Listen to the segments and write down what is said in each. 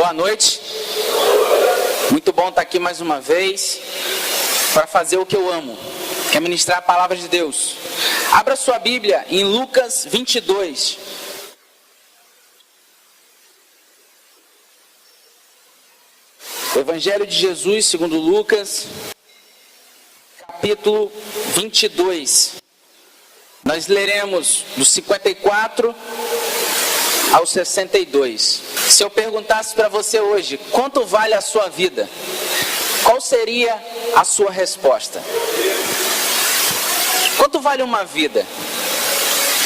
Boa noite. Muito bom estar aqui mais uma vez para fazer o que eu amo, que é ministrar a palavra de Deus. Abra sua Bíblia em Lucas 22. Evangelho de Jesus segundo Lucas, capítulo 22. Nós leremos do 54 ao 62. Se eu perguntasse para você hoje, quanto vale a sua vida? Qual seria a sua resposta? Quanto vale uma vida?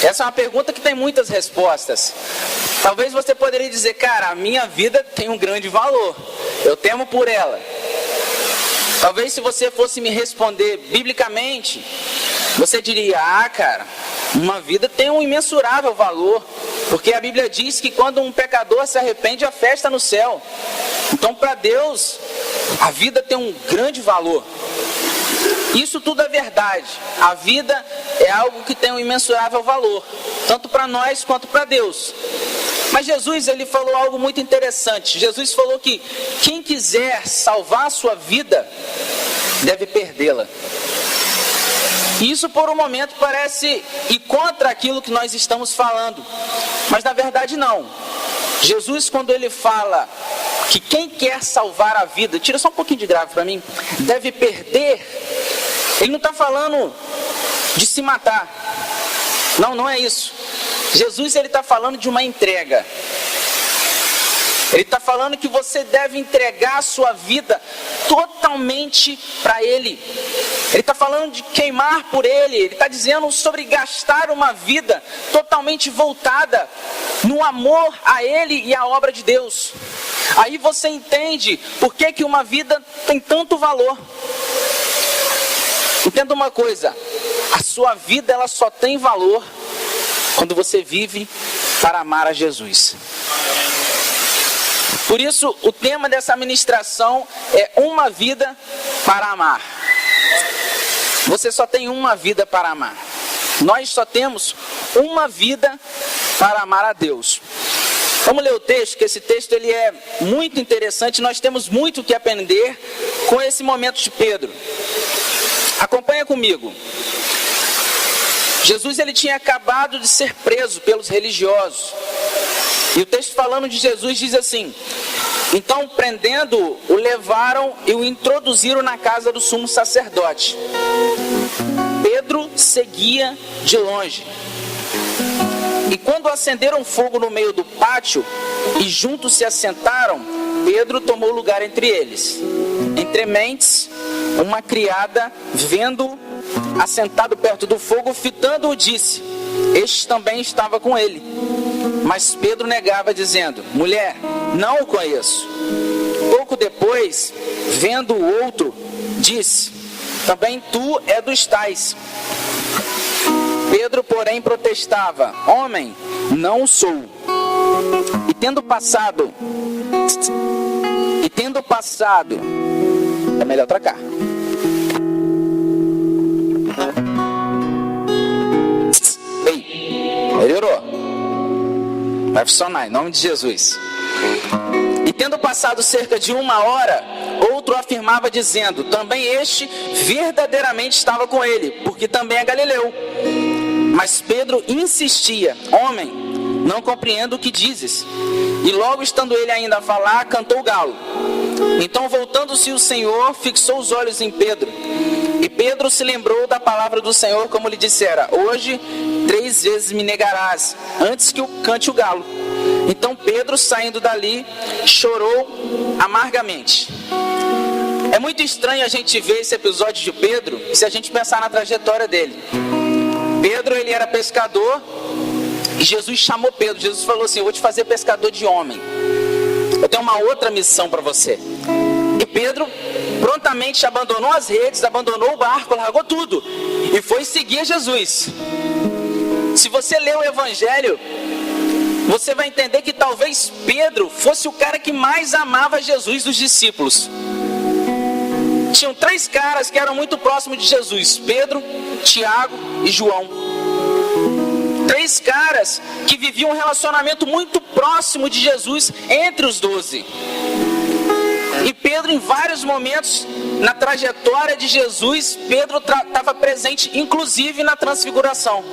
Essa é uma pergunta que tem muitas respostas. Talvez você poderia dizer, cara, a minha vida tem um grande valor. Eu temo por ela. Talvez se você fosse me responder biblicamente, você diria, cara, uma vida tem um imensurável valor. Porque a Bíblia diz que quando um pecador se arrepende, a festa no céu. Então para Deus, a vida tem um grande valor. Isso tudo é verdade. A vida é algo que tem um imensurável valor, tanto para nós quanto para Deus. Mas Jesus, ele falou algo muito interessante. Jesus falou que quem quiser salvar a sua vida, deve perdê-la. E isso por um momento parece ir contra aquilo que nós estamos falando. Mas na verdade não. Jesus, quando ele fala que quem quer salvar a vida, tira só um pouquinho de grave para mim, deve perder, ele não está falando de se matar. Não é isso. Jesus, ele está falando de uma entrega. Ele está falando que você deve entregar a sua vida totalmente para Ele. Ele está falando de queimar por Ele. Ele está dizendo sobre gastar uma vida totalmente voltada no amor a Ele e à obra de Deus. Aí você entende por que uma vida tem tanto valor. Entenda uma coisa, a sua vida ela só tem valor quando você vive para amar a Jesus. Por isso, o tema dessa ministração é uma vida para amar. Você só tem uma vida para amar. Nós só temos uma vida para amar a Deus. Vamos ler o texto, que esse texto ele é muito interessante. Nós temos muito que aprender com esse momento de Pedro. Acompanha comigo. Jesus ele tinha acabado de ser preso pelos religiosos. E o texto falando de Jesus diz assim: então prendendo-o, o levaram e o introduziram na casa do sumo sacerdote. Pedro seguia de longe. E quando acenderam fogo no meio do pátio e juntos se assentaram, Pedro tomou lugar entre eles. Entre mentes, uma criada, vendo-o assentado perto do fogo, fitando-o, disse: este também estava com ele. Mas Pedro negava, dizendo: mulher, não o conheço. Pouco depois, vendo o outro, disse: também tu é dos tais. Pedro, porém, protestava: homem, não sou. E tendo passado, é melhor trocar. Ei, melhorou. Vai funcionar, em nome de Jesus. E tendo passado cerca de 1 hora, outro afirmava dizendo: também este verdadeiramente estava com ele, porque também é galileu. Mas Pedro insistia: homem, não compreendo o que dizes. E logo estando ele ainda a falar, cantou o galo. Então voltando-se o Senhor, fixou os olhos em Pedro. E Pedro se lembrou da palavra do Senhor, como lhe dissera: hoje 3 vezes me negarás, antes que cante o galo. Então Pedro, saindo dali, chorou amargamente. É muito estranho a gente ver esse episódio de Pedro, se a gente pensar na trajetória dele. Pedro, ele era pescador, e Jesus chamou Pedro. Jesus falou assim: eu vou te fazer pescador de homem. Eu tenho uma outra missão para você. E Pedro prontamente abandonou as redes, abandonou o barco, largou tudo e foi seguir Jesus. Se você ler o Evangelho, você vai entender que talvez Pedro fosse o cara que mais amava Jesus dos discípulos. Tinham 3 caras que eram muito próximos de Jesus: Pedro, Tiago e João. 3 caras que viviam um relacionamento muito próximo de Jesus entre os 12. E Pedro, em vários momentos na trajetória de Jesus, Pedro estava presente, inclusive na transfiguração.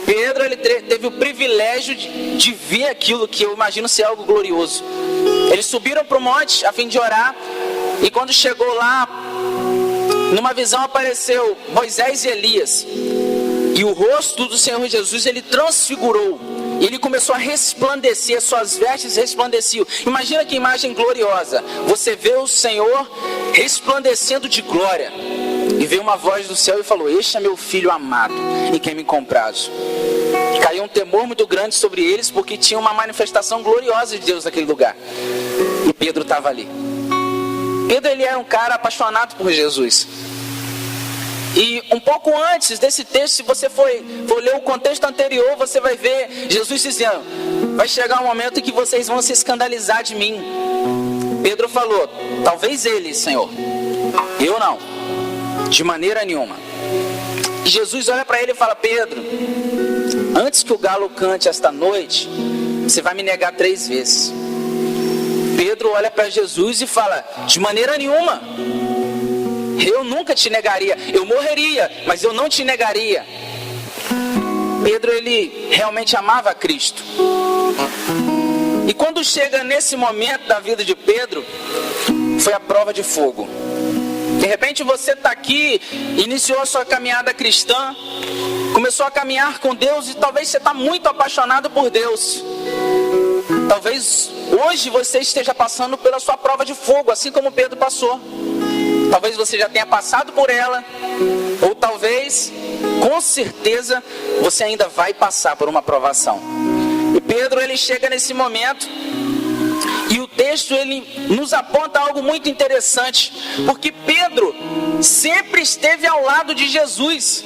Pedro, ele teve o privilégio de ver aquilo que eu imagino ser algo glorioso. Eles subiram para o monte a fim de orar, e quando chegou lá, numa visão apareceu Moisés e Elias, e o rosto do Senhor Jesus, ele transfigurou, e ele começou a resplandecer, suas vestes resplandeciam. Imagina que imagem gloriosa, você vê o Senhor resplandecendo de glória, e veio uma voz do céu e falou: este é meu filho amado, em quem me comprazo. Caiu um temor muito grande sobre eles, porque tinha uma manifestação gloriosa de Deus naquele lugar, e Pedro estava ali. Pedro, ele era um cara apaixonado por Jesus. E um pouco antes desse texto, se você for ler o contexto anterior, você vai ver Jesus dizendo: vai chegar um momento em que vocês vão se escandalizar de mim. Pedro falou: talvez ele, Senhor, eu não, de maneira nenhuma. E Jesus olha para ele e fala: Pedro, antes que o galo cante esta noite, você vai me negar 3 vezes. Pedro olha para Jesus e fala: de maneira nenhuma, eu nunca te negaria. Eu morreria, mas eu não te negaria. Pedro, ele realmente amava a Cristo. E quando chega nesse momento da vida de Pedro, foi a prova de fogo. De repente você está aqui, iniciou a sua caminhada cristã, começou a caminhar com Deus, e talvez você está muito apaixonado por Deus. Talvez hoje você esteja passando pela sua prova de fogo, assim como Pedro passou. Talvez você já tenha passado por ela, ou talvez, com certeza, você ainda vai passar por uma provação. E Pedro, ele chega nesse momento, e o texto, ele nos aponta algo muito interessante, porque Pedro sempre esteve ao lado de Jesus.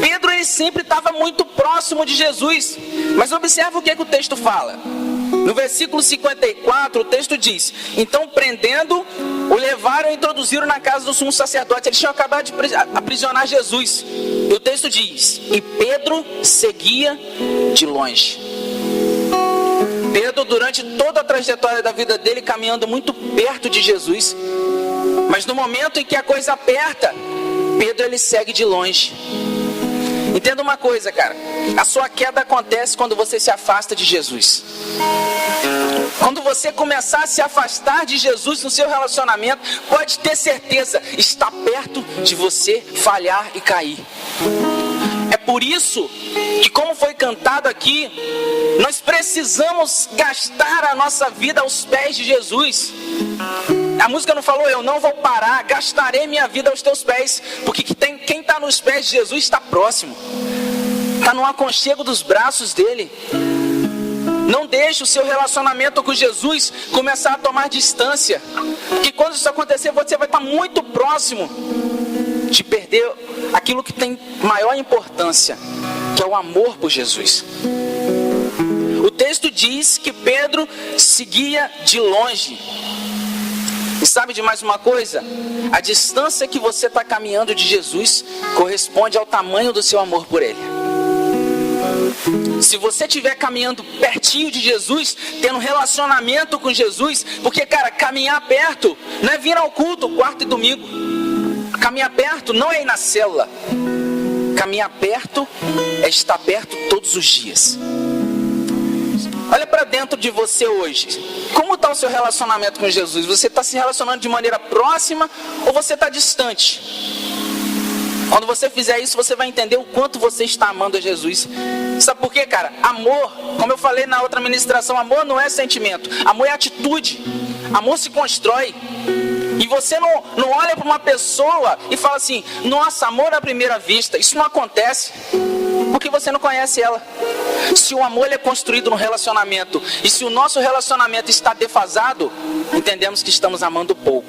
Pedro, ele sempre estava muito próximo de Jesus. Mas observa o que o texto fala. No versículo 54, o texto diz: então, prendendo, o levaram e introduziram na casa do sumo sacerdote. Eles tinham acabado de aprisionar Jesus. E o texto diz: e Pedro seguia de longe. Pedro, durante toda a trajetória da vida dele, caminhando muito perto de Jesus. Mas no momento em que a coisa aperta, Pedro, ele segue de longe. Entenda uma coisa, cara: a sua queda acontece quando você se afasta de Jesus. Quando você começar a se afastar de Jesus no seu relacionamento, pode ter certeza, está perto de você falhar e cair. É por isso que, como foi cantado aqui, nós precisamos gastar a nossa vida aos pés de Jesus. A música não falou: eu não vou parar, gastarei minha vida aos teus pés. Porque quem está nos pés de Jesus está próximo, está no aconchego dos braços dele. Não deixe o seu relacionamento com Jesus começar a tomar distância, porque quando isso acontecer, você vai estar muito próximo de perder aquilo que tem maior importância, que é o amor por Jesus. O texto diz que Pedro seguia de longe. E sabe de mais uma coisa? A distância que você está caminhando de Jesus corresponde ao tamanho do seu amor por Ele. Se você estiver caminhando pertinho de Jesus, tendo relacionamento com Jesus, porque, cara, caminhar perto não é vir ao culto quarta e domingo. Caminhar perto não é ir na célula. Caminhar perto é estar perto todos os dias. Olha para dentro de você hoje. Como está o seu relacionamento com Jesus? Você está se relacionando de maneira próxima ou você está distante? Quando você fizer isso, você vai entender o quanto você está amando a Jesus. Sabe por quê, cara? Amor, como eu falei na outra ministração, amor não é sentimento, amor é atitude. Amor se constrói. E você não olha para uma pessoa e fala assim: nossa, amor à primeira vista. Isso não acontece, porque você não conhece ela. Se o amor é construído no relacionamento, e se o nosso relacionamento está defasado, entendemos que estamos amando pouco.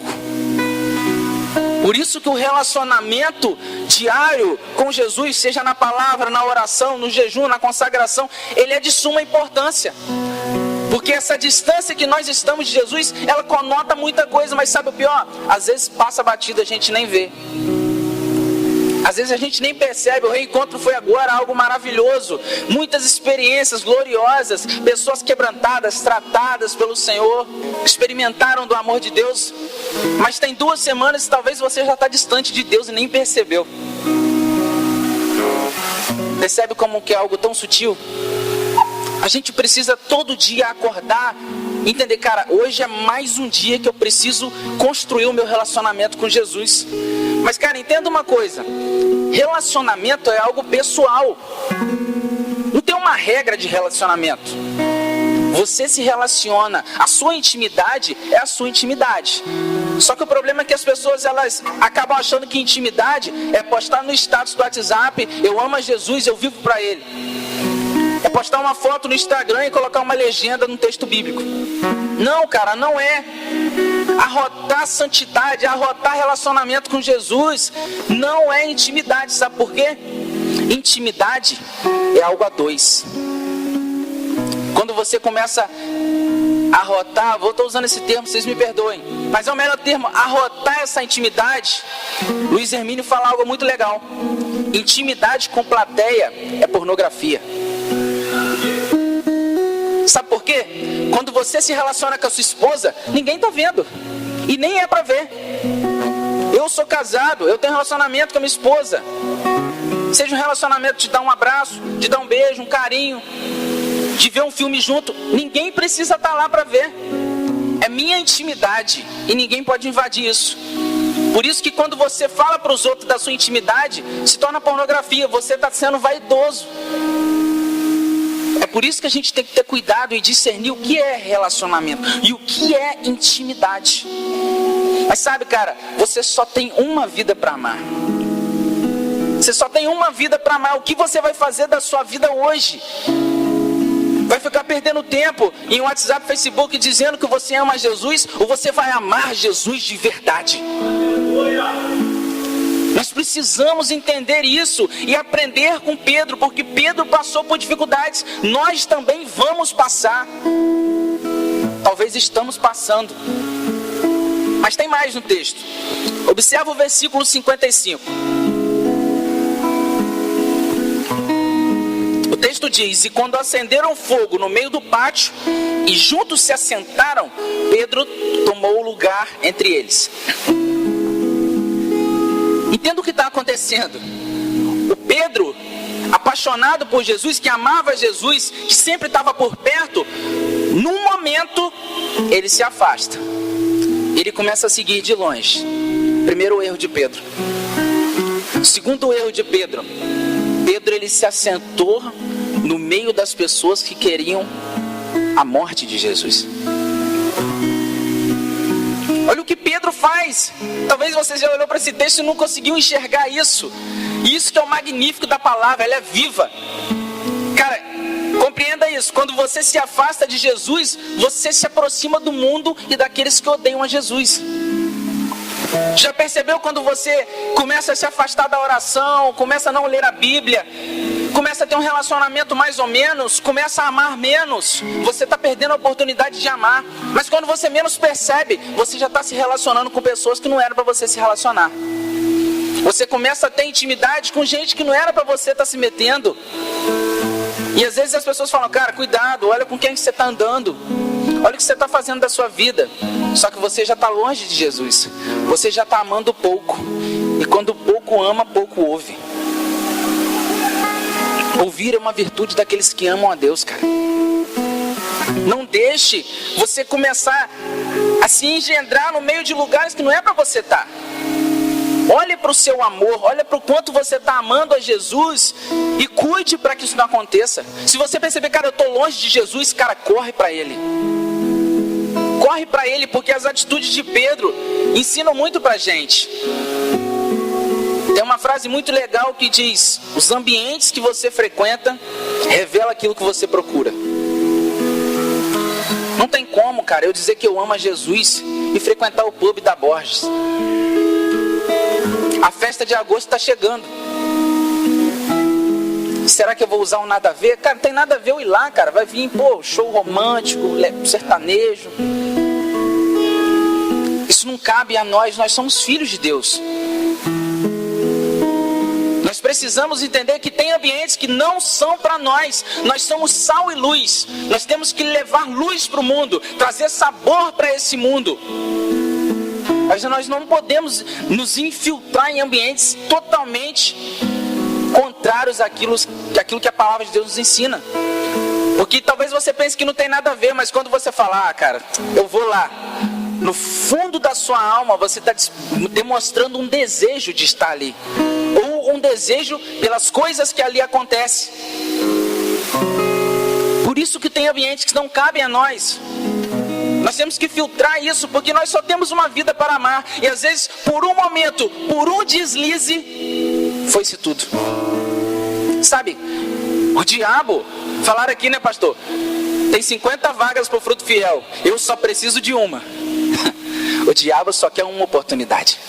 Por isso que o relacionamento diário com Jesus, seja na palavra, na oração, no jejum, na consagração, ele é de suma importância. Porque essa distância que nós estamos de Jesus, ela conota muita coisa, mas sabe o pior? Às vezes passa batido, a gente nem vê. Às vezes a gente nem percebe, o reencontro foi agora algo maravilhoso. Muitas experiências gloriosas, pessoas quebrantadas, tratadas pelo Senhor, experimentaram do amor de Deus. Mas tem 2 semanas e talvez você já está distante de Deus e nem percebeu. Percebe como que é algo tão sutil? A gente precisa todo dia acordar, entender, cara, hoje é mais um dia que eu preciso construir o meu relacionamento com Jesus. Mas, cara, entenda uma coisa, relacionamento é algo pessoal. Não tem uma regra de relacionamento. Você se relaciona, a sua intimidade é a sua intimidade. Só que o problema é que as pessoas, elas acabam achando que intimidade é postar no status do WhatsApp, eu amo a Jesus, eu vivo para Ele. É postar uma foto no Instagram e colocar uma legenda no texto bíblico. Não, cara, não é. Arrotar santidade, arrotar relacionamento com Jesus não é intimidade, sabe por quê? Intimidade é algo a 2. Quando você começa a arrotar, vou estar usando esse termo, vocês me perdoem, mas é o melhor termo, arrotar essa intimidade. Luiz Hermínio fala algo muito legal. Intimidade com plateia é pornografia. Sabe por quê? Quando você se relaciona com a sua esposa, ninguém está vendo. E nem é para ver. Eu sou casado, eu tenho relacionamento com a minha esposa. Seja um relacionamento de dar um abraço, de dar um beijo, um carinho, de ver um filme junto. Ninguém precisa estar lá para ver. É minha intimidade e ninguém pode invadir isso. Por isso que quando você fala para os outros da sua intimidade, se torna pornografia. Você está sendo vaidoso. É por isso que a gente tem que ter cuidado e discernir o que é relacionamento e o que é intimidade. Mas sabe, cara, você só tem uma vida para amar. Você só tem uma vida para amar. O que você vai fazer da sua vida hoje? Vai ficar perdendo tempo em WhatsApp, Facebook dizendo que você ama Jesus, ou você vai amar Jesus de verdade? Nós precisamos entender isso e aprender com Pedro, porque Pedro passou por dificuldades, nós também vamos passar. Talvez estamos passando. Mas tem mais no texto. Observa o versículo 55. O texto diz: e quando acenderam fogo no meio do pátio e juntos se assentaram, Pedro tomou o lugar entre eles. Entenda o que está acontecendo. O Pedro, apaixonado por Jesus, que amava Jesus, que sempre estava por perto, num momento ele se afasta. Ele começa a seguir de longe. Primeiro erro de Pedro. Segundo erro de Pedro, ele se assentou no meio das pessoas que queriam a morte de Jesus. Olha o que Pedro faz. Talvez você já olhou para esse texto e não conseguiu enxergar isso. E isso que é o magnífico da palavra, ela é viva. Cara, compreenda isso. Quando você se afasta de Jesus, você se aproxima do mundo e daqueles que odeiam a Jesus. Já percebeu quando você começa a se afastar da oração, começa a não ler a Bíblia, começa a ter um relacionamento mais ou menos, começa a amar menos, você está perdendo a oportunidade de amar. Mas quando você menos percebe, você já está se relacionando com pessoas que não eram para você se relacionar. Você começa a ter intimidade com gente que não era para você estar se metendo. E às vezes as pessoas falam: cara, cuidado, olha com quem você está andando, olha o que você está fazendo da sua vida. Só que você já está longe de Jesus. Você já está amando pouco. E quando pouco ama, pouco ouve. Ouvir é uma virtude daqueles que amam a Deus, cara. Não deixe você começar a se engendrar no meio de lugares que não é para você estar. Olhe para o seu amor, olhe para o quanto você está amando a Jesus e cuide para que isso não aconteça. Se você perceber: cara, eu estou longe de Jesus, cara, corre para Ele. Corre para Ele, porque as atitudes de Pedro ensinam muito para a gente. Tem uma frase muito legal que diz: os ambientes que você frequenta revelam aquilo que você procura. Não tem como, cara, eu dizer que eu amo a Jesus e frequentar o pub da Borges. A festa de agosto está chegando. Será que eu vou usar um nada a ver? Cara, não tem nada a ver eu ir lá, cara. Vai vir, show romântico, sertanejo. Isso não cabe a nós somos filhos de Deus. precisamos entender que tem ambientes que não são para nós. Nós somos sal e luz. Nós temos que levar luz para o mundo, trazer sabor para esse mundo. Mas nós não podemos nos infiltrar em ambientes totalmente contrários àquilo que a palavra de Deus nos ensina. Porque talvez você pense que não tem nada a ver, mas quando você falar, cara, eu vou lá, no fundo da sua alma você está demonstrando um desejo de estar ali, ou um desejo pelas coisas que ali acontecem. Por isso que tem ambientes que não cabem a nós. Nós temos que filtrar isso, porque nós só temos uma vida para amar. E às vezes, por um momento, por um deslize, foi-se tudo. Sabe, o diabo, falaram aqui, né, pastor? Tem 50 vagas para o fruto fiel, eu só preciso de uma. O diabo só quer uma oportunidade.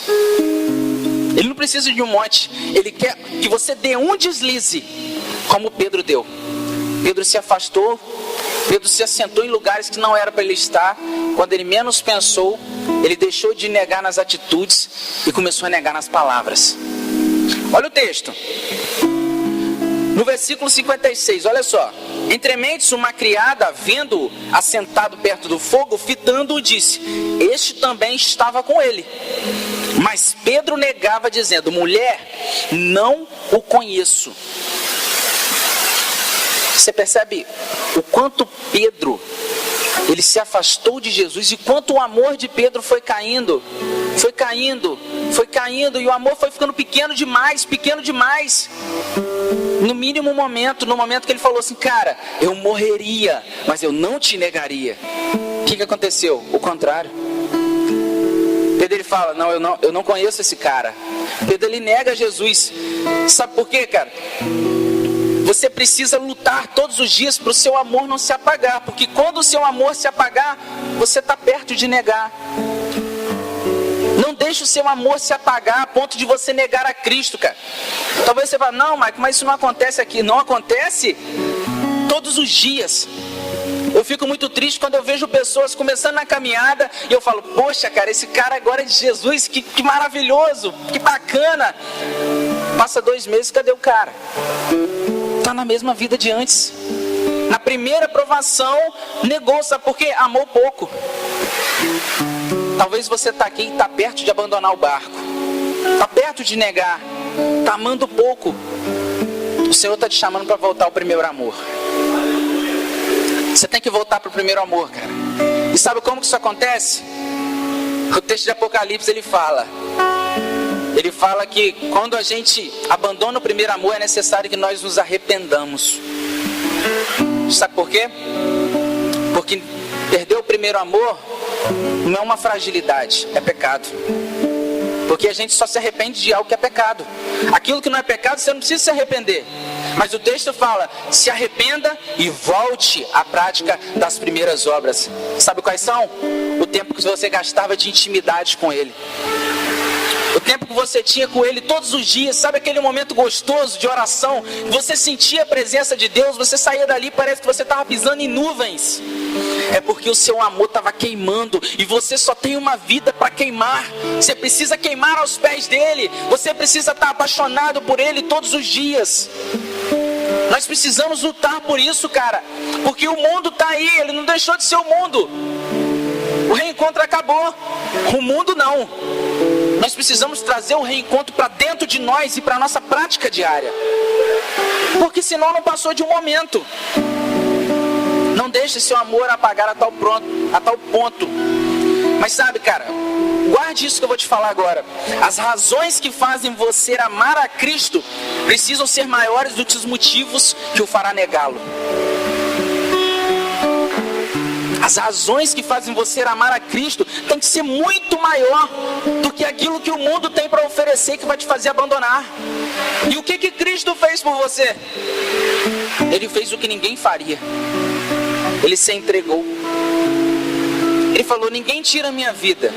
Ele não precisa de um monte. Ele quer que você dê um deslize, como Pedro deu. Pedro se afastou, Pedro se assentou em lugares que não era para ele estar. Quando ele menos pensou, ele deixou de negar nas atitudes e começou a negar nas palavras. Olha o texto. No versículo 56, olha só. Entre mentes, uma criada, vendo-o assentado perto do fogo, fitando-o, disse: este também estava com ele. Mas Pedro negava, dizendo: mulher, não o conheço. Você percebe o quanto Pedro, ele se afastou de Jesus, e quanto o amor de Pedro foi caindo, foi caindo, foi caindo, e o amor foi ficando pequeno demais, pequeno demais. No mínimo momento, no momento que ele falou assim: cara, eu morreria, mas eu não te negaria. O que aconteceu? O contrário. Pedro, ele fala: não, eu não conheço esse cara. Pedro, ele nega Jesus. Sabe por quê, cara? Você precisa lutar todos os dias para o seu amor não se apagar. Porque quando o seu amor se apagar, você está perto de negar. Não deixe o seu amor se apagar a ponto de você negar a Cristo, cara. Talvez você fale: não, Mike, mas isso não acontece aqui. Não acontece todos os dias. Eu fico muito triste quando eu vejo pessoas começando na caminhada e eu falo: poxa, cara, esse cara agora é de Jesus, que maravilhoso, que bacana. Passa 2 meses, cadê o cara? Está na mesma vida de antes. Na primeira provação, negou, sabe por quê? Amou pouco. Talvez você está aqui e está perto de abandonar o barco, está perto de negar, está amando pouco. O Senhor está te chamando para voltar ao primeiro amor. Você tem que voltar para o primeiro amor, cara. E sabe como que isso acontece? O texto de Apocalipse, ele fala que quando a gente abandona o primeiro amor, é necessário que nós nos arrependamos. Sabe por quê? Porque perder o primeiro amor não é uma fragilidade, é pecado. Porque a gente só se arrepende de algo que é pecado. Aquilo que não é pecado, você não precisa se arrepender. Mas o texto fala: se arrependa e volte à prática das primeiras obras. Sabe quais são? O tempo que você gastava de intimidade com Ele, o tempo que você tinha com Ele todos os dias. Sabe aquele momento gostoso de oração? Você sentia a presença de Deus, você saía dali e parece que você estava pisando em nuvens. É porque o seu amor estava queimando, e você só tem uma vida para queimar. Você precisa queimar aos pés dEle. Você precisa estar apaixonado por Ele todos os dias. Nós precisamos lutar por isso, cara. Porque o mundo está aí, ele não deixou de ser o mundo. O reencontro acabou, o mundo não. Nós precisamos trazer o reencontro para dentro de nós e para a nossa prática diária. Porque senão não passou de um momento. Não deixe seu amor apagar a tal ponto. Mas sabe, cara, guarde isso que eu vou te falar agora. As razões que fazem você amar a Cristo precisam ser maiores do que os motivos que o fará negá-lo. As razões que fazem você amar a Cristo tem que ser muito maior do que aquilo que o mundo tem para oferecer, que vai te fazer abandonar. E o que Cristo fez por você? Ele fez o que ninguém faria. Ele se entregou. Ele falou: ninguém tira a minha vida,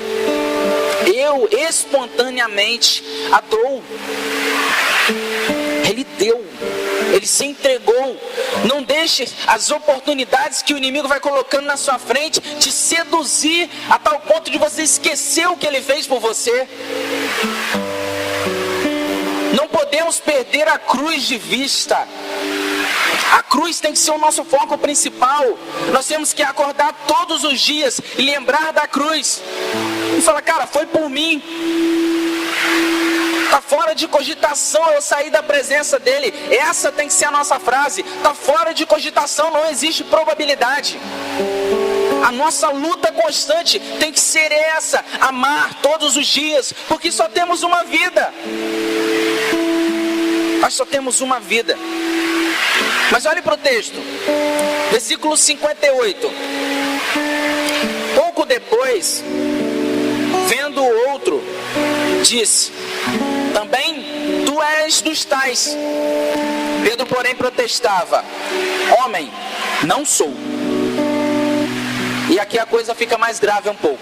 eu espontaneamente a dou. Ele deu. Ele se entregou. Não deixe as oportunidades que o inimigo vai colocando na sua frente te seduzir a tal ponto de você esquecer o que Ele fez por você. Não podemos podemos perder a cruz de vista. A cruz tem que ser o nosso foco principal. Nós temos que acordar todos os dias e lembrar da cruz. E falar, cara, foi por mim. Está fora de cogitação eu sair da presença dele. Essa tem que ser a nossa frase. Está fora de cogitação, não existe probabilidade. A nossa luta constante tem que ser essa. Amar todos os dias. Porque só temos uma vida. Nós só temos uma vida. Mas olhe para o texto. Versículo 58. Pouco depois, vendo o outro, disse: também tu és dos tais. Pedro, porém, protestava: homem, não sou. E aqui a coisa fica mais grave um pouco.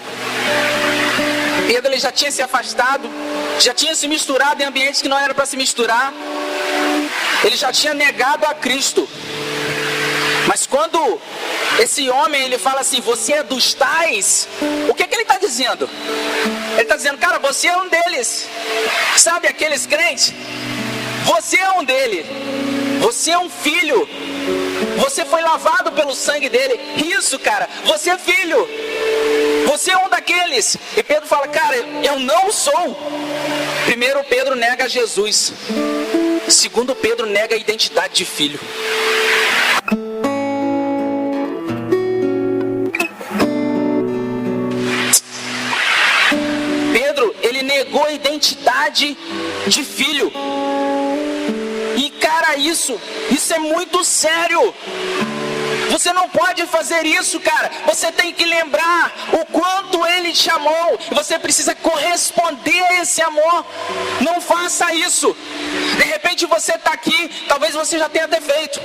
Pedro, ele já tinha se afastado, já tinha se misturado em ambientes que não era para se misturar. Ele já tinha negado a Cristo. Mas quando esse homem, ele fala assim, você é dos tais, o que ele está dizendo? Ele está dizendo, cara, você é um deles. Sabe aqueles crentes? Você é um deles. Você é um filho. Você foi lavado pelo sangue dele. Isso, cara, você é filho. Você é um daqueles. E Pedro fala, cara, eu não sou. Primeiro Pedro nega Jesus. Segundo Pedro nega a identidade de filho. Pedro, ele negou a identidade de filho. E cara, isso é muito sério. Você não pode fazer isso, cara. Você tem que lembrar o quanto ele te amou. E você precisa corresponder a esse amor. Não faça isso. De repente você está aqui, talvez você já tenha até feito.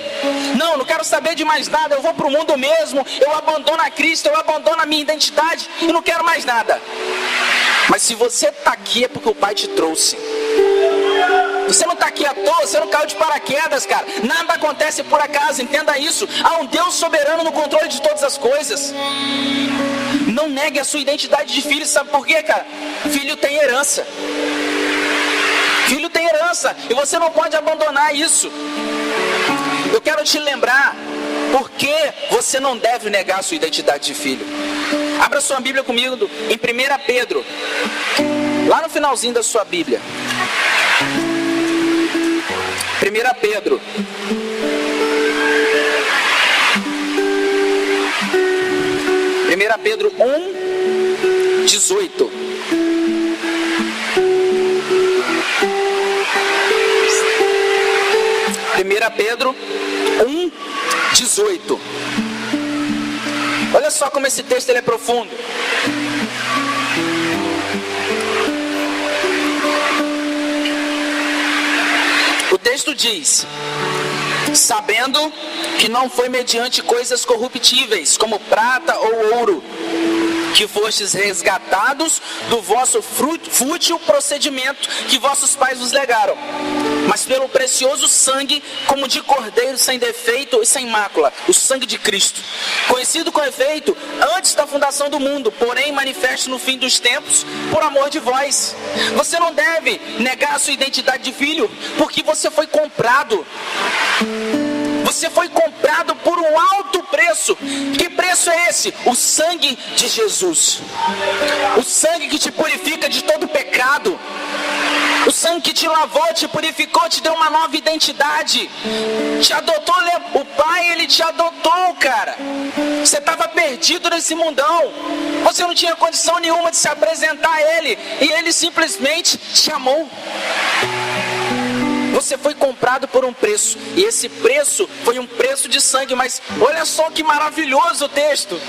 Não quero saber de mais nada. Eu vou para o mundo mesmo. Eu abandono a Cristo, eu abandono a minha identidade e não quero mais nada. Mas se você está aqui é porque o Pai te trouxe. Você não está aqui à toa, você não caiu de paraquedas, cara. Nada acontece por acaso, entenda isso. Há um Deus soberano no controle de todas as coisas. Não negue a sua identidade de filho, sabe por quê, cara? Filho tem herança. Filho tem herança, e você não pode abandonar isso. Eu quero te lembrar por que você não deve negar a sua identidade de filho. Abra sua Bíblia comigo em 1 Pedro, lá no finalzinho da sua Bíblia. 1 Pedro. Pedro 1, 18. Pedro 1, 18. Olha só como esse texto ele é profundo. O texto diz: sabendo que não foi mediante coisas corruptíveis, como prata ou ouro, que fostes resgatados do vosso fútil procedimento que vossos pais vos legaram, mas pelo precioso sangue, como de cordeiro sem defeito e sem mácula, o sangue de Cristo, conhecido com efeito antes da fundação do mundo, porém manifesto no fim dos tempos, por amor de vós. Você não deve negar a sua identidade de filho, porque você foi comprado. Você foi comprado por um alto preço. Que preço é esse? O sangue de Jesus. O sangue que te purifica de todo pecado. O sangue que te lavou, te purificou, te deu uma nova identidade. Te adotou, o Pai, Ele te adotou, cara. Você estava perdido nesse mundão. Você não tinha condição nenhuma de se apresentar a Ele. E Ele simplesmente te amou. Você foi comprado por um preço, e esse preço foi um preço de sangue. Mas olha só que maravilhoso o texto.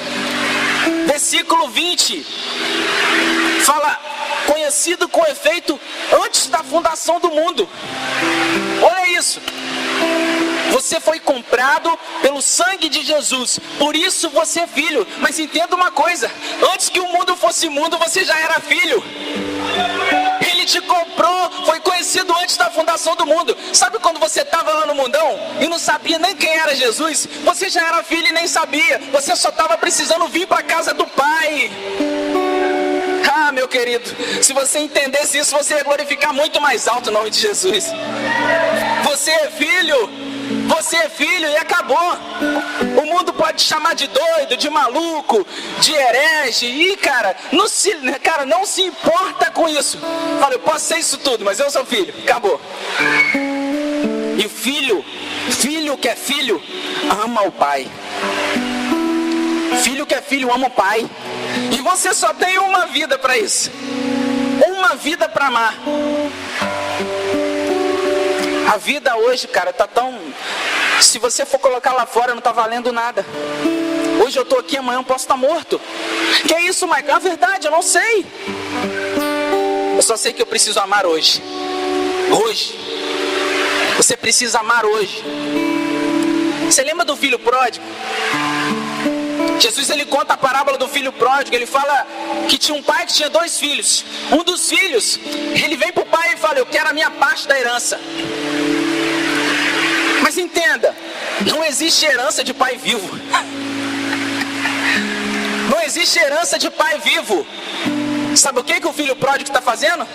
Versículo 20 fala: conhecido com efeito antes da fundação do mundo. Olha isso. Você foi comprado pelo sangue de Jesus, por isso você é filho. Mas entenda uma coisa: antes que o mundo fosse mundo, você já era filho. Ele te comprou, foi conhecido antes da fundação do mundo. Sabe quando você estava lá no mundão e não sabia nem quem era Jesus? Você já era filho e nem sabia. Você só estava precisando vir para a casa do Pai. Ah, meu querido, se você entendesse isso, você ia glorificar muito mais alto o nome de Jesus. Você é filho e acabou. O mundo pode te chamar de doido, de maluco, de herege. E cara, não se importa com isso. Fala, eu posso ser isso tudo, mas eu sou filho. Acabou. E o filho que é filho, ama o pai. Filho que é filho, ama o pai. E você só tem uma vida para isso. Uma vida para amar. A vida hoje, cara, tá tão... Se você for colocar lá fora, não tá valendo nada. Hoje eu tô aqui, amanhã eu posso estar morto. Que é isso, Michael? É verdade, eu não sei. Eu só sei que eu preciso amar hoje. Hoje. Você precisa amar hoje. Você lembra do filho pródigo? Jesus, ele conta a parábola do filho pródigo. Ele fala que tinha um pai que tinha 2 filhos. Um dos filhos, ele vem para o pai e fala, eu quero a minha parte da herança. Mas entenda, não existe herança de pai vivo. Não existe herança de pai vivo. Sabe o que o filho pródigo está fazendo?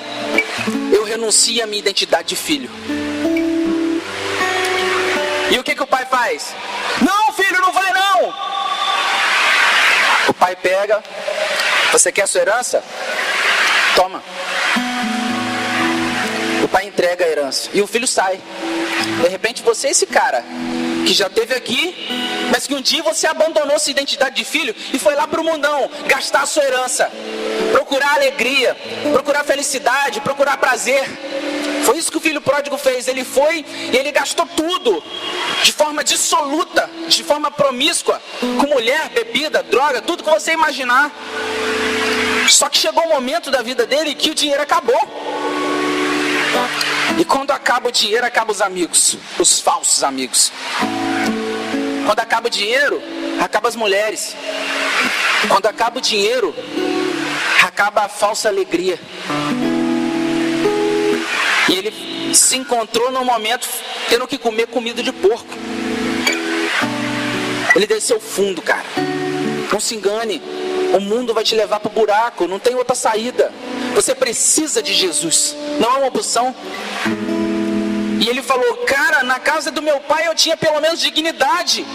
Eu renuncio à minha identidade de filho. E o que o pai faz? Não, filho, não vai não. O pai pega, você quer a sua herança? Toma. O pai entrega a herança e o filho sai. De repente você é esse cara que já esteve aqui, mas que um dia você abandonou sua identidade de filho e foi lá para o mundão gastar a sua herança, procurar alegria, procurar felicidade, procurar prazer. Foi isso que o filho pródigo fez. Ele foi e ele gastou tudo de forma dissoluta, de forma promíscua, com mulher, bebida, droga, tudo que você imaginar. Só que chegou um momento da vida dele que o dinheiro acabou. E quando acaba o dinheiro, acabam os amigos, os falsos amigos. Quando acaba o dinheiro, acabam as mulheres. Quando acaba o dinheiro, acaba a falsa alegria. E ele se encontrou num momento tendo que comer comida de porco. Ele desceu fundo, cara. Não se engane. O mundo vai te levar para o buraco. Não tem outra saída. Você precisa de Jesus. Não é uma opção. E ele falou, cara, na casa do meu pai eu tinha pelo menos dignidade.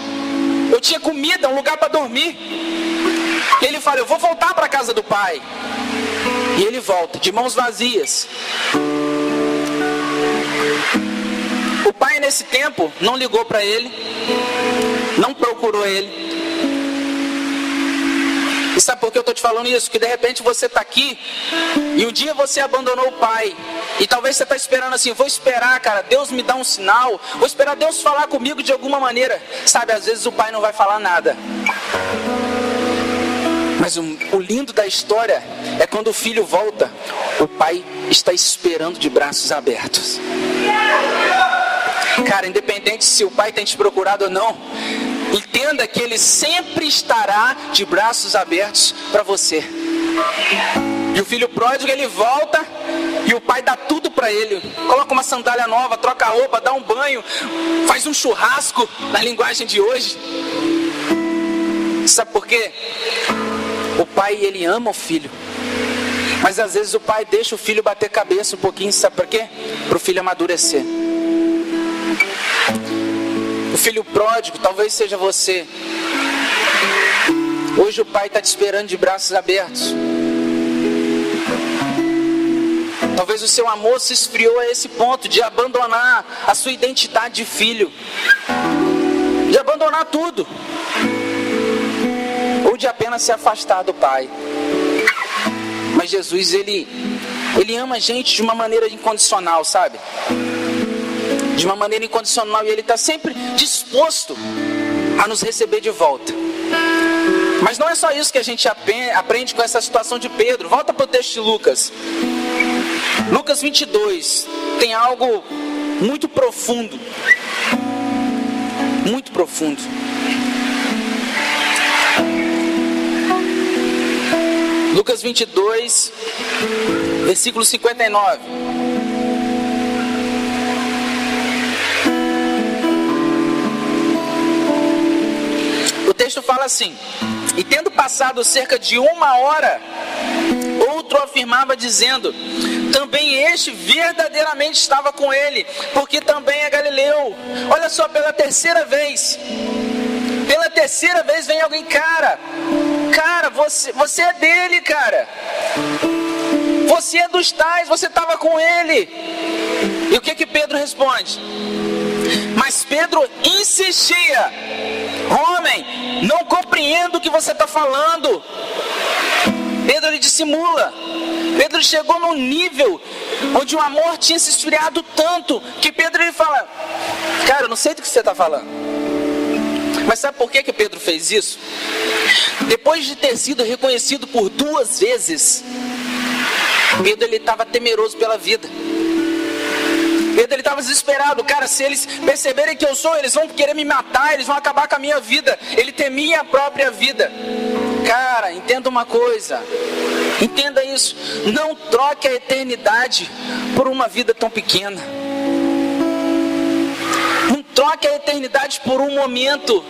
Eu tinha comida, um lugar para dormir. E ele fala, eu vou voltar para a casa do pai. E ele volta, de mãos vazias. O pai nesse tempo não ligou para ele, não procurou ele. E sabe por que eu estou te falando isso? Que de repente você está aqui e um dia você abandonou o pai. E talvez você está esperando assim, vou esperar, cara, Deus me dá um sinal, vou esperar Deus falar comigo de alguma maneira. Sabe, às vezes o pai não vai falar nada. Mas o lindo da história é quando o filho volta, o pai está esperando de braços abertos. Cara, independente se o pai tem te procurado ou não, entenda que ele sempre estará de braços abertos para você. E o filho pródigo, ele volta e o pai dá tudo para ele. Coloca uma sandália nova, troca a roupa, dá um banho, faz um churrasco, na linguagem de hoje. Sabe por quê? O pai, ele ama o filho. Mas às vezes o pai deixa o filho bater cabeça um pouquinho, sabe por quê? Para o filho amadurecer. O filho pródigo talvez seja você. Hoje o pai está te esperando de braços abertos. Talvez o seu amor se esfriou a esse ponto de abandonar a sua identidade de filho, de abandonar tudo, ou de apenas se afastar do pai. Mas Jesus, ele ama a gente de uma maneira incondicional, sabe? De uma maneira incondicional, e ele está sempre disposto a nos receber de volta. Mas não é só isso que a gente aprende com essa situação de Pedro. Volta para o texto de Lucas. Lucas 22 tem algo muito profundo. Muito profundo. Lucas 22, versículo 59. O texto fala assim: e tendo passado cerca de 1 hora ou outro afirmava dizendo: também este verdadeiramente estava com ele, porque também é galileu. Olha só, pela terceira vez vem alguém: cara, você é dele, cara. Você é dos tais, você estava com ele. E o que Pedro responde? Mas Pedro insistia: homem, não compreendo o que você está falando. Pedro, ele dissimula. Pedro chegou num nível onde o amor tinha se esfriado tanto, que Pedro, ele fala: cara, eu não sei do que você está falando. Mas sabe por que Pedro fez isso? Depois de ter sido reconhecido por 2 vezes, Pedro, ele estava temeroso pela vida. Pedro, ele estava desesperado. Cara, se eles perceberem que eu sou, eles vão querer me matar, eles vão acabar com a minha vida. Ele temia a própria vida. Cara, entenda uma coisa, entenda isso: não troque a eternidade por uma vida tão pequena. Não troque a eternidade por um momento.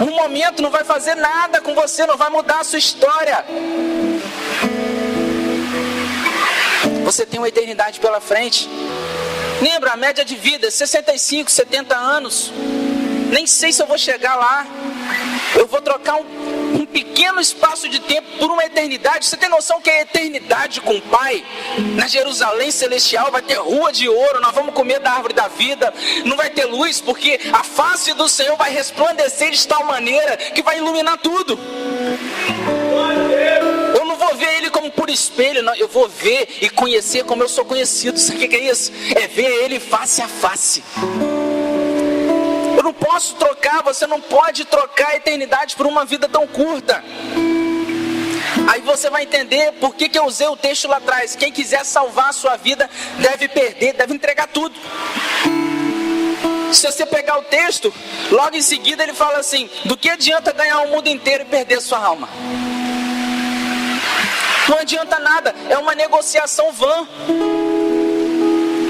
Um momento não vai fazer nada com você, não vai mudar a sua história. Você tem uma eternidade pela frente. Lembra, a média de vida é 65, 70 anos. Nem sei se eu vou chegar lá. Eu vou trocar um pequeno espaço de tempo por uma eternidade. Você tem noção que é eternidade com o Pai? Na Jerusalém celestial vai ter rua de ouro. Nós vamos comer da árvore da vida. Não vai ter luz, porque a face do Senhor vai resplandecer de tal maneira que vai iluminar tudo. Eu não vou ver Ele como por espelho, não. Eu vou ver e conhecer como eu sou conhecido. Sabe o que é isso? É ver Ele face a face. Eu não posso trocar, você não pode trocar a eternidade por uma vida tão curta. Aí você vai entender por que eu usei o texto lá atrás: quem quiser salvar a sua vida deve perder, deve entregar tudo. Se você pegar o texto, logo em seguida ele fala assim: do que adianta ganhar o mundo inteiro e perder a sua alma? Não adianta nada, é uma negociação vã.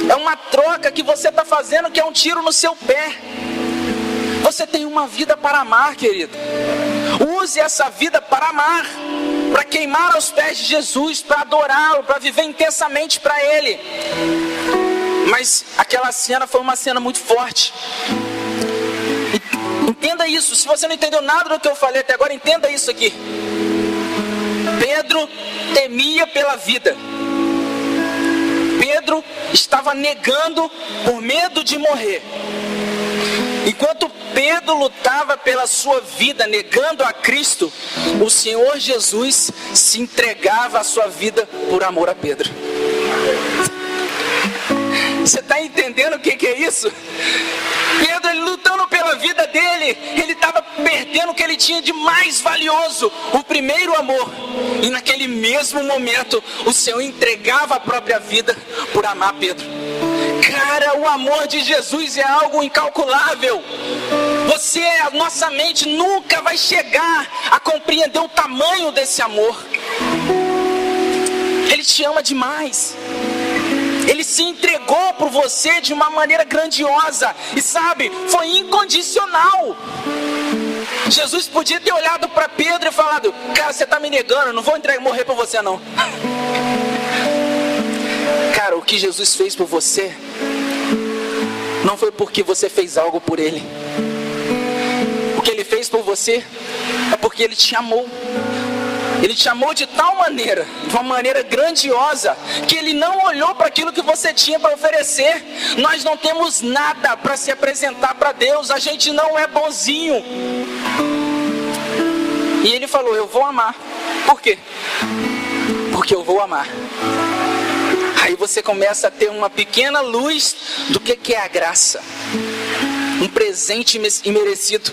É uma troca que você está fazendo, que é um tiro no seu pé. Você tem uma vida para amar, querido. Use essa vida para amar, para queimar aos pés de Jesus, para adorá-lo, para viver intensamente para Ele. Mas aquela cena foi uma cena muito forte. Entenda isso. Se você não entendeu nada do que eu falei até agora, entenda isso aqui. Pedro temia pela vida. Pedro estava negando por medo de morrer. Enquanto Pedro lutava pela sua vida, negando a Cristo, o Senhor Jesus se entregava a sua vida por amor a Pedro. Você está entendendo o que é isso? Pedro, ele lutando pela vida dele, ele estava perdendo o que ele tinha de mais valioso, o primeiro amor. E naquele mesmo momento, o Senhor entregava a própria vida por amar Pedro. Cara, o amor de Jesus é algo incalculável. A nossa mente nunca vai chegar a compreender o tamanho desse amor. Ele te ama demais. Ele se entregou por você de uma maneira grandiosa. E sabe, foi incondicional. Jesus podia ter olhado para Pedro e falado: cara, você está me negando, eu não vou morrer por você não. Cara, o que Jesus fez por você não foi porque você fez algo por Ele. O que Ele fez por você é porque Ele te amou. Ele te amou de tal maneira, de uma maneira grandiosa, que Ele não olhou para aquilo que você tinha para oferecer. Nós não temos nada para se apresentar para Deus, a gente não é bonzinho. E Ele falou: eu vou amar. Por quê? Porque eu vou amar. Aí você começa a ter uma pequena luz do que é a graça. Um presente imerecido.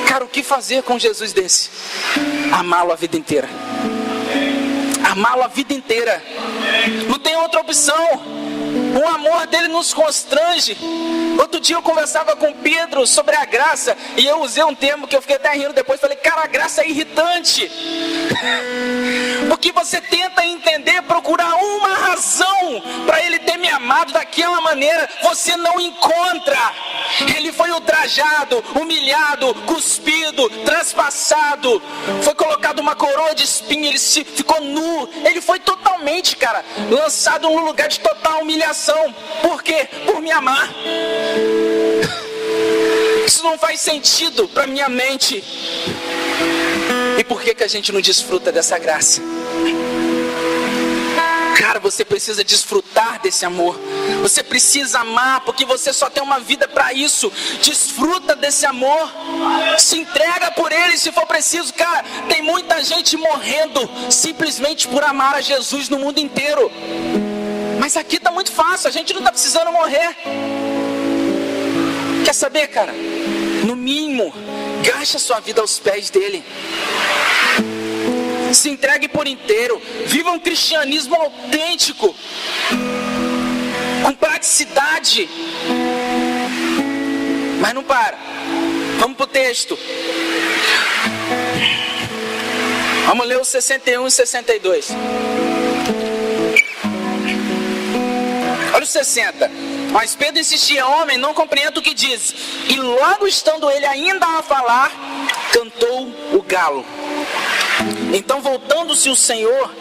Cara, o que fazer com Jesus desse? Amá-lo a vida inteira. amá-lo a vida inteira. Não tem outra opção. O amor dele nos constrange. Outro dia eu conversava com Pedro sobre a graça, e eu usei um termo que eu fiquei até rindo depois. Falei, cara, a graça é irritante. Porque você tenta entender, procurar uma razão para ele ter me amado daquela maneira, você não encontra. Ele foi ultrajado, humilhado, cuspido, traspassado, foi colocado uma coroa de espinho, ele ficou nu. Ele foi totalmente, cara, lançado num lugar de total humilhação. Por quê? Por me amar. Isso não faz sentido para minha mente. E por que a gente não desfruta dessa graça? Cara, você precisa desfrutar desse amor. Você precisa amar, porque você só tem uma vida para isso. Desfruta desse amor. Se entrega por ele se for preciso. Cara, tem muita gente morrendo simplesmente por amar a Jesus no mundo inteiro. Mas aqui tá muito fácil, a gente não tá precisando morrer. Quer saber, cara? No mínimo, gaste a sua vida aos pés dele. Se entregue por inteiro. Viva um cristianismo autêntico, com praticidade. Mas não para. Vamos pro texto. Vamos ler os 61 e 62. Olha os 60. Mas Pedro insistia: homem, não compreendo o que diz. E logo estando ele ainda a falar, cantou o galo. Então, voltando-se o Senhor,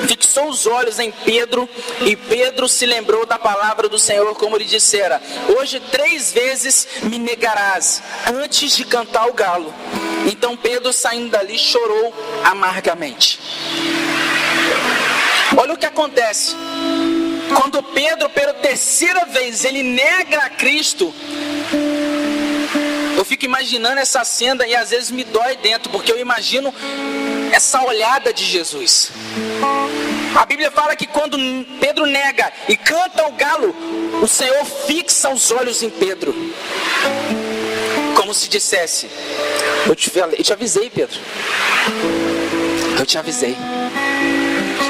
fixou os olhos em Pedro, e Pedro se lembrou da palavra do Senhor, como lhe dissera: hoje 3 vezes me negarás, antes de cantar o galo. Então Pedro, saindo dali, chorou amargamente. Olha o que acontece. Quando Pedro, pela 3ª vez, ele nega a Cristo, eu fico imaginando essa cena e às vezes me dói dentro, porque eu imagino essa olhada de Jesus. A Bíblia fala que quando Pedro nega e canta o galo, o Senhor fixa os olhos em Pedro, como se dissesse: eu te avisei, Pedro. Eu te avisei.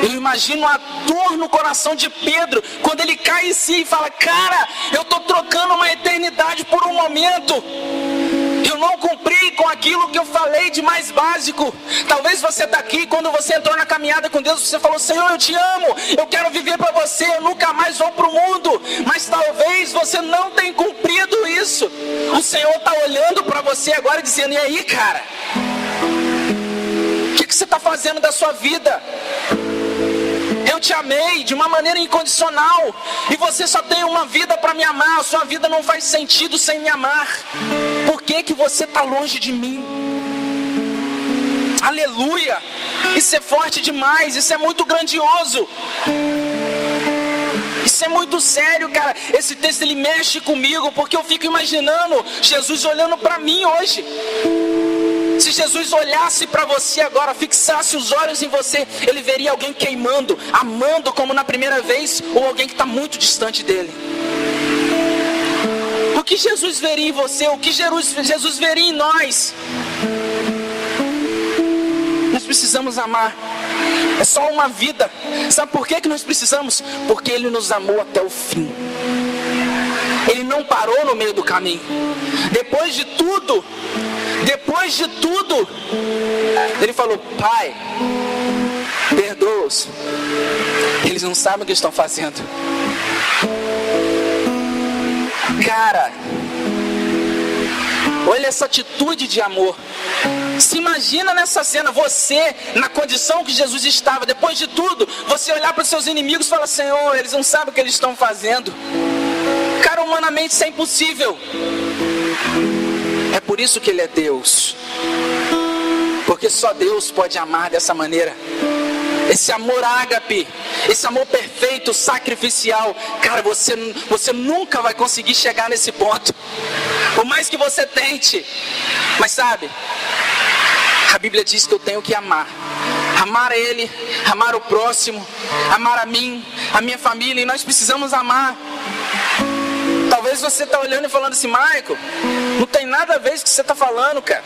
Eu imagino a dor no coração de Pedro quando ele cai em si e fala: cara, eu estou trocando uma eternidade por um momento. Eu não cumpri com aquilo que eu falei de mais básico. Talvez você está aqui, quando você entrou na caminhada com Deus, você falou: Senhor, eu te amo, eu quero viver para você, eu nunca mais vou para o mundo. Mas talvez você não tenha cumprido isso. O Senhor está olhando para você agora e dizendo: e aí, cara? O que você está fazendo da sua vida? Eu te amei de uma maneira incondicional, e você só tem uma vida para me amar. A sua vida não faz sentido sem me amar. Por que você está longe de mim? Aleluia! Isso é forte demais, isso é muito grandioso. Isso é muito sério, cara. Esse texto, ele mexe comigo, porque eu fico imaginando Jesus olhando para mim hoje. Se Jesus olhasse para você agora, fixasse os olhos em você, ele veria alguém queimando, amando como na primeira vez, ou alguém que está muito distante dele. O que Jesus veria em você? O que Jesus veria em nós? Nós precisamos amar. É só uma vida. Sabe por que nós precisamos? Porque ele nos amou até o fim. Ele não parou no meio do caminho. Depois de tudo, ele falou: Pai, perdoa-os, eles não sabem o que estão fazendo. Cara, olha essa atitude de amor. Se imagina nessa cena, você na condição que Jesus estava. Depois de tudo, você olhar para os seus inimigos e falar: Senhor, eles não sabem o que eles estão fazendo. Cara, humanamente isso é impossível. É por isso que ele é Deus, porque só Deus pode amar dessa maneira. Esse amor ágape, esse amor perfeito, sacrificial. Cara, você nunca vai conseguir chegar nesse ponto, por mais que você tente. Mas sabe, a Bíblia diz que eu tenho que amar a Ele, amar o próximo, amar a mim, a minha família. E nós precisamos amar. Talvez você está olhando e falando assim: Maico, não tem nada nada a ver com o que você está falando, cara.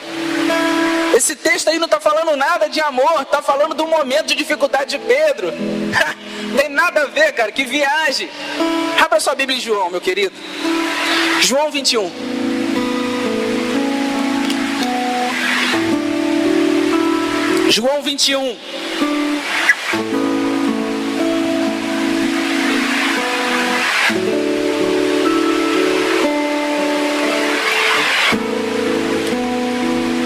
Esse texto aí não está falando nada de amor, está falando do momento de dificuldade de Pedro. Não tem nada a ver, cara, que viagem. Abra sua Bíblia em João, meu querido. João 21. João 21.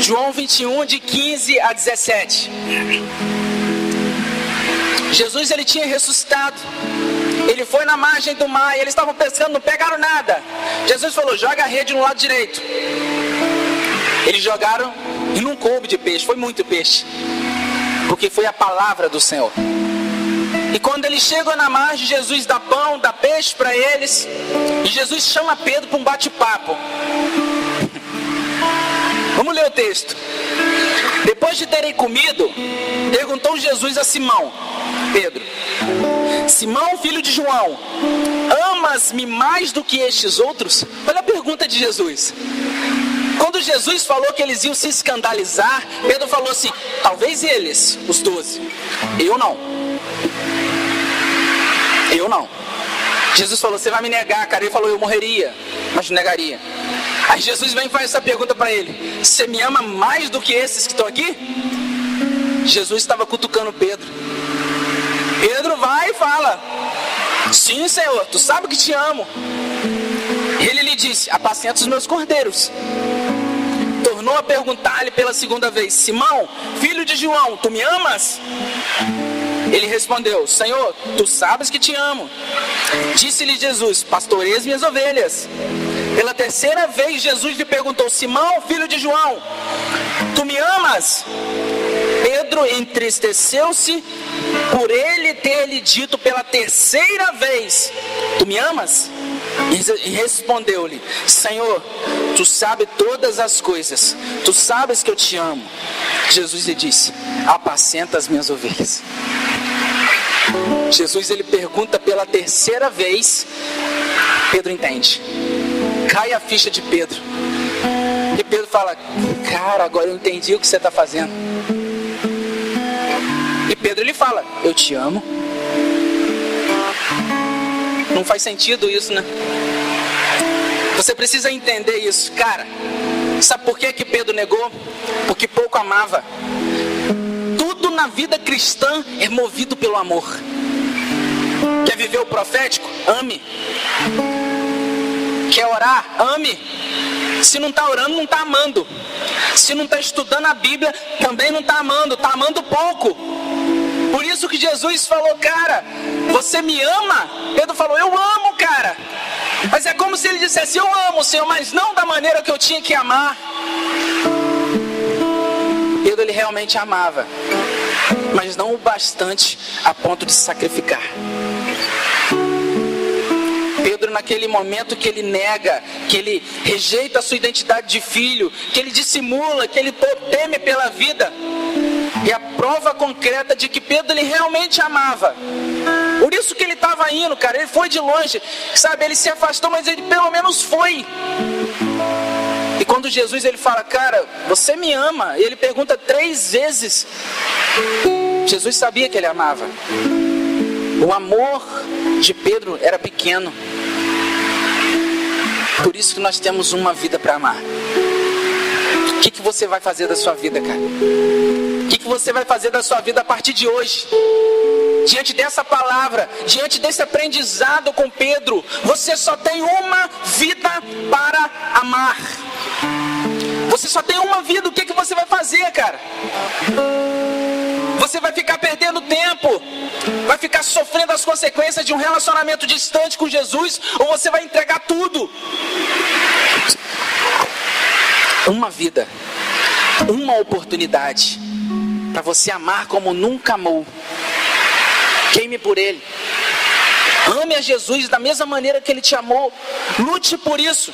João 21, de 15 a 17. Jesus, ele tinha ressuscitado. Ele foi na margem do mar e eles estavam pescando, não pegaram nada. Jesus falou, joga a rede no lado direito. Eles jogaram e não coube de peixe, foi muito peixe. Porque foi a palavra do Senhor. E quando eles chegam na margem, Jesus dá pão, dá peixe para eles. E Jesus chama Pedro para um bate-papo. Vamos ler o texto. Depois de terem comido, perguntou Jesus a Simão, Pedro: Simão, filho de João, amas-me mais do que estes outros? Olha a pergunta de Jesus. Quando Jesus falou que eles iam se escandalizar, Pedro falou assim: talvez eles, os 12, eu não. Eu não. Jesus falou: você vai me negar, cara. Ele falou: eu morreria, mas negaria. Aí Jesus vem e faz essa pergunta para ele: você me ama mais do que esses que estão aqui? Jesus estava cutucando Pedro. Pedro vai e fala: sim, Senhor, tu sabe que te amo. Ele lhe disse: apacenta os meus cordeiros. Tornou a perguntar-lhe pela segunda vez: Simão, filho de João, tu me amas? Ele respondeu: Senhor, tu sabes que te amo. Disse-lhe Jesus: pastoreia minhas ovelhas. Pela terceira vez Jesus lhe perguntou: Simão, filho de João, tu me amas? Pedro entristeceu-se por ele ter lhe dito pela terceira vez: tu me amas? E respondeu-lhe: Senhor, tu sabes todas as coisas, tu sabes que eu te amo. Jesus lhe disse: apacenta as minhas ovelhas. Jesus, ele pergunta pela terceira vez. Pedro entende. Cai a ficha de Pedro. E Pedro fala: cara, agora eu entendi o que você está fazendo. E Pedro, ele fala: eu te amo. Não faz sentido isso, né? Você precisa entender isso. Cara, sabe por que Pedro negou? Porque pouco amava. Tudo na vida cristã é movido pelo amor. Quer viver o profético? Ame. Quer orar? Ame. Se não está orando, não está amando. Se não está estudando a Bíblia, também não está amando. Está amando pouco. Por isso que Jesus falou: cara, você me ama? Pedro falou: eu amo, cara. Mas é como se ele dissesse: eu amo, Senhor, mas não da maneira que eu tinha que amar. Pedro, ele realmente amava, mas não o bastante a ponto de se sacrificar. Pedro, naquele momento que ele nega, que ele rejeita a sua identidade de filho, que ele dissimula, que ele teme pela vida, é a prova concreta de que Pedro, ele realmente amava. Por isso que ele estava indo, cara. Ele foi de longe, sabe? Ele se afastou, mas ele pelo menos foi. E quando Jesus, ele fala: cara, você me ama? E ele pergunta 3 vezes. Jesus sabia que ele amava. O amor de Pedro era pequeno. Por isso que nós temos uma vida para amar. O que você vai fazer da sua vida, cara? O que você vai fazer da sua vida a partir de hoje? Diante dessa palavra, diante desse aprendizado com Pedro, você só tem uma vida para amar. Você só tem uma vida. O que você vai fazer, cara? Você vai ficar perdendo tempo? Vai ficar sofrendo as consequências de um relacionamento distante com Jesus? Ou você vai entregar tudo? Uma vida, uma oportunidade para você amar como nunca amou. Queime por Ele. Ame a Jesus da mesma maneira que Ele te amou. Lute por isso.